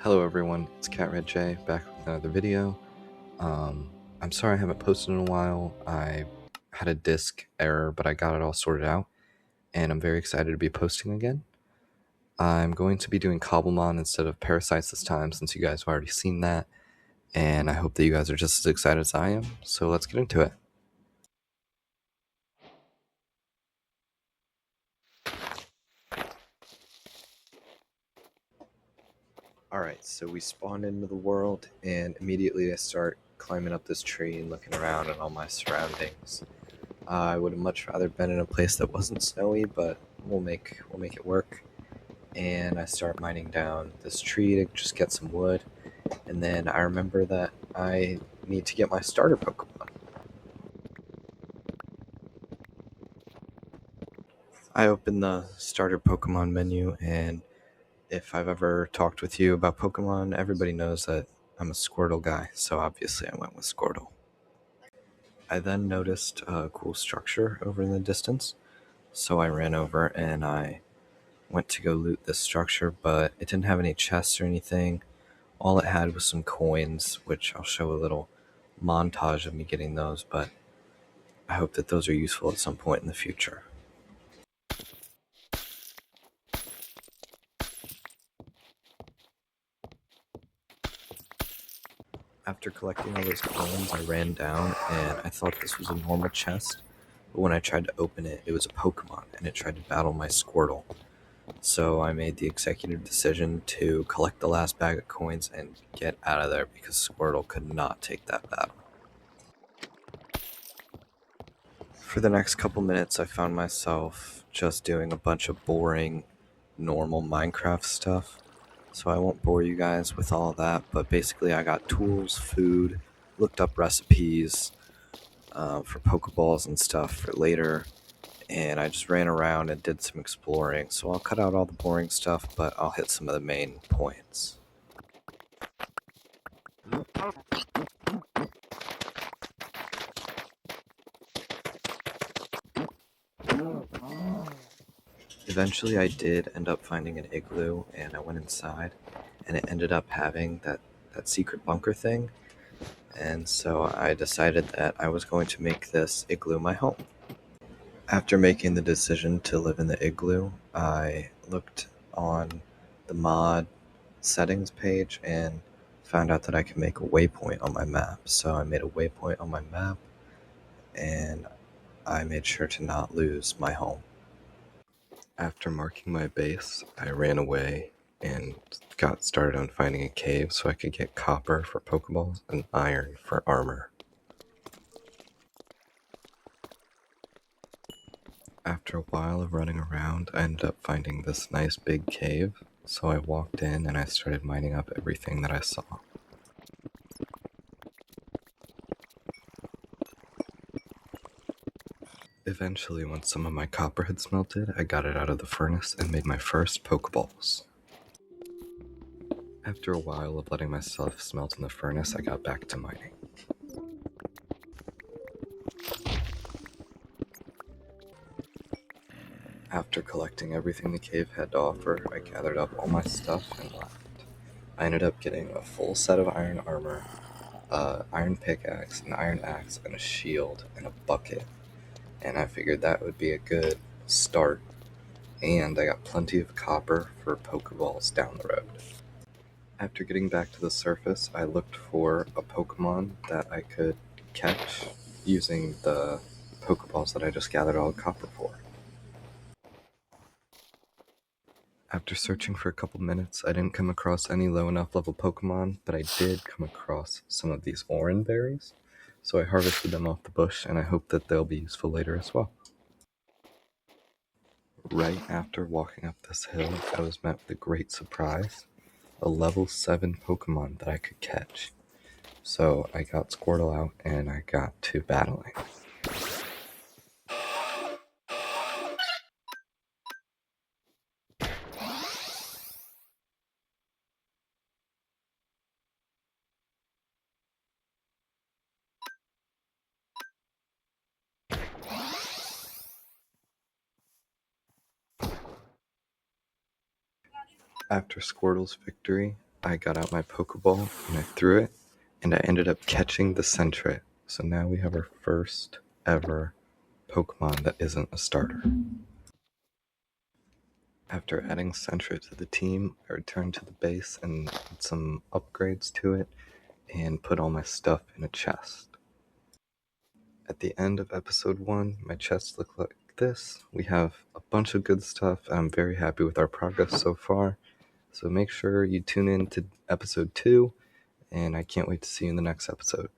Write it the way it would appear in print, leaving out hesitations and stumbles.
Hello everyone, it's Cat Red J back with another video. I'm sorry I haven't posted in a while. I had a disk error, but I got it all sorted out, and I'm very excited to be posting again. I'm going to be doing Cobblemon instead of Parasites this time, since you guys have already seen that, and I hope that you guys are just as excited as I am, so let's get into it. Alright, so we spawned into the world, and immediately I start climbing up this tree and looking around at all my surroundings. I would have much rather been in a place that wasn't snowy, but we'll make it work. And I start mining down this tree to just get some wood, and then I remember that I need to get my starter Pokemon. I open the starter Pokemon menu, and if I've ever talked with you about Pokemon, everybody knows that I'm a Squirtle guy, so obviously I went with Squirtle. I then noticed a cool structure over in the distance, so I ran over and I went to go loot this structure, but it didn't have any chests or anything. All it had was some coins, which I'll show a little montage of me getting those, but I hope that those are useful at some point in the future. After collecting all those coins, I ran down and I thought this was a normal chest, but when I tried to open it, it was a Pokemon and it tried to battle my Squirtle. So I made the executive decision to collect the last bag of coins and get out of there because Squirtle could not take that battle. For the next couple minutes, I found myself just doing a bunch of boring, normal Minecraft stuff. So I won't bore you guys with all that, but basically I got tools, food, looked up recipes for Pokeballs and stuff for later, and I just ran around and did some exploring. So I'll cut out all the boring stuff, but I'll hit some of the main points. Eventually I did end up finding an igloo, and I went inside, and it ended up having that secret bunker thing, and so I decided that I was going to make this igloo my home. After making the decision to live in the igloo, I looked on the mod settings page and found out that I could make a waypoint on my map. So I made a waypoint on my map, and I made sure to not lose my home. After marking my base, I ran away and got started on finding a cave so I could get copper for Pokeballs and iron for armor. After a while of running around, I ended up finding this nice big cave, so I walked in and I started mining up everything that I saw. Eventually, once some of my copper had smelted, I got it out of the furnace and made my first Pokeballs. After a while of letting myself smelt in the furnace, I got back to mining. After collecting everything the cave had to offer, I gathered up all my stuff and left. I ended up getting a full set of iron armor, iron pickaxe, an iron axe, and a shield, and a bucket. And I figured that would be a good start. And I got plenty of copper for Pokeballs down the road. After getting back to the surface, I looked for a Pokemon that I could catch using the Pokeballs that I just gathered all the copper for. After searching for a couple minutes, I didn't come across any low enough level Pokemon, but I did come across some of these orange berries, so I harvested them off the bush, and I hope that they'll be useful later as well. Right after walking up this hill, I was met with a great surprise, a level 7 Pokemon that I could catch. So I got Squirtle out, and I got to battling. After Squirtle's victory, I got out my Pokeball and I threw it, and I ended up catching the Sentret. So now we have our first ever Pokemon that isn't a starter. After adding Sentret to the team, I returned to the base and did some upgrades to it and put all my stuff in a chest. At the end of episode 1, my chest looked like this. We have a bunch of good stuff, and I'm very happy with our progress so far. So make sure you tune in to episode 2, and I can't wait to see you in the next episode.